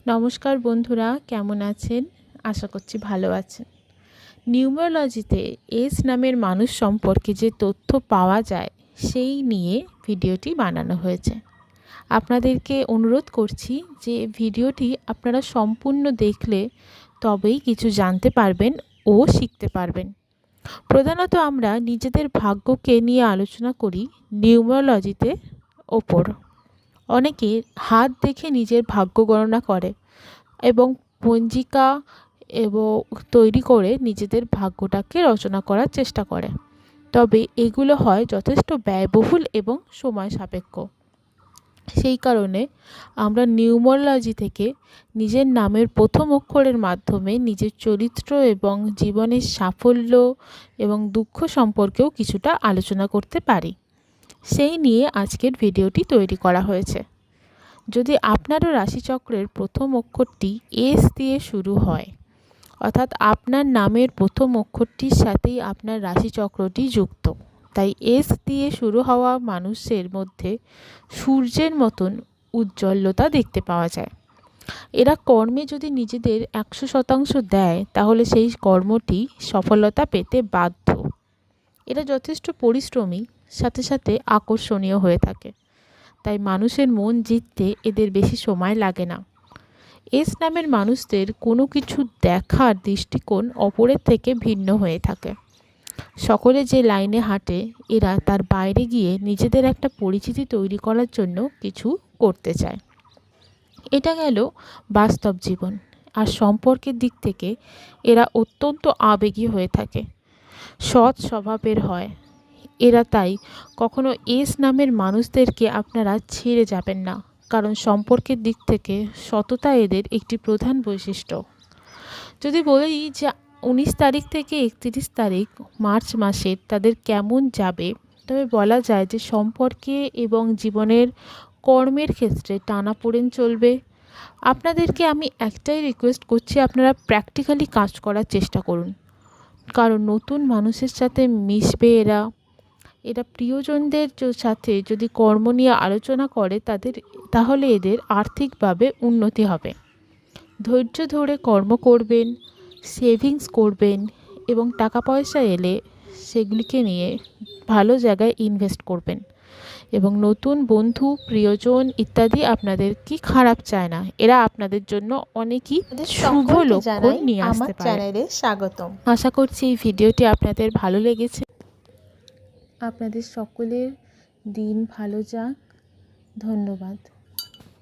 নমস্কার বন্ধুরা, কেমন আছেন? আশা করছি ভালো আছেন। নিউমারোলজিতে এস নামের মানুষ সম্পর্কে যে তথ্য পাওয়া যায় সেই নিয়ে ভিডিওটি বানানো হয়েছে। আপনাদেরকে অনুরোধ করছি যে ভিডিওটি আপনারা সম্পূর্ণ দেখলে তবেই কিছু জানতে পারবেন ও শিখতে পারবেন। প্রধানত আমরা নিজেদের ভাগ্যকে নিয়ে আলোচনা করি নিউমারোলজিতে ওপর। অনেকে হাত দেখে নিজের ভাগ্য গণনা করে এবং পঞ্জিকা এবং তৈরি করে নিজেদের ভাগ্যটাকে রচনা করার চেষ্টা করে। তবে এগুলো হয় যথেষ্ট ব্যয়বহুল এবং সময় সাপেক্ষ। সেই কারণে আমরা নিউমারোলজি থেকে নিজের নামের প্রথম অক্ষরের মাধ্যমে নিজের চরিত্র এবং জীবনের সাফল্য এবং দুঃখ সম্পর্কেও কিছুটা আলোচনা করতে পারি। সেই নিয়ে আজকের ভিডিওটি তৈরি করা হয়েছে। যদি আপনারও রাশিচক্রের প্রথম অক্ষরটি এস দিয়ে শুরু হয়, অর্থাৎ আপনার নামের প্রথম অক্ষরটির সাথেই আপনার রাশিচক্রটি যুক্ত, তাই এস দিয়ে শুরু হওয়া মানুষের মধ্যে সূর্যের মতন উজ্জ্বলতা দেখতে পাওয়া যায়। এরা কর্মে যদি নিজেদের 100% দেয় তাহলে সেই কর্মটি সফলতা পেতে বাধ্য। এরা যথেষ্ট পরিশ্রমী, সাথে সাথে আকর্ষণীয় হয়ে থাকে, তাই মানুষের মন জিততে এদের বেশি সময় লাগে না। এস নামের মানুষদের কোনো কিছু দেখার দৃষ্টিকোণ অপরের থেকে ভিন্ন হয়ে থাকে। সকলে যে লাইনে হাঁটে, এরা তার বাইরে গিয়ে নিজেদের একটা পরিচিতি তৈরি করার জন্য কিছু করতে চায়। এটা গেল বাস্তব জীবন। আর সম্পর্কের দিক থেকে এরা অত্যন্ত আবেগী হয়ে থাকে, সৎ স্বভাবের হয় এরা। তাই কখনো এস নামের মানুষদেরকে আপনারা ছেড়ে যাবেন না, কারণ সম্পর্কের দিক থেকে সততা এদের একটি প্রধান বৈশিষ্ট্য। যদি বলি যে 19 তারিখ থেকে 31 তারিখ মার্চ মাসের তাদের কেমন যাবে, তবে বলা যায় যে সম্পর্কে এবং জীবনের কর্মের ক্ষেত্রে টানাপোড়েন চলবে। আপনাদেরকে আমি একটাই রিকোয়েস্ট করছি, আপনারা প্র্যাকটিক্যালি কাজ করার চেষ্টা করুন, কারণ নতুন মানুষের সাথে মিশবে এরা। প্রিয়জনদের সাথে যদি কর্ম নিয়ে আলোচনা করে তাহলে এদের আর্থিকভাবে উন্নতি হবে। ধৈর্য ধরে কর্ম করবেন, সেভিংস করবেন এবং টাকা পয়সা এলে সেগুলিকে নিয়ে ভালো জায়গায় ইনভেস্ট করবেন। এবং নতুন বন্ধু, প্রিয়জন ইত্যাদি আপনাদের কি খারাপ চায় না, এরা আপনাদের জন্য অনেকই শুভ লক্ষণ নিয়ে আসতে পারে। চ্যানেলে স্বাগতম। আশা করছি এই ভিডিওটি আপনাদের ভালো লেগেছে। আপনাদের সকলের দিন ভালো যাক। ধন্যবাদ।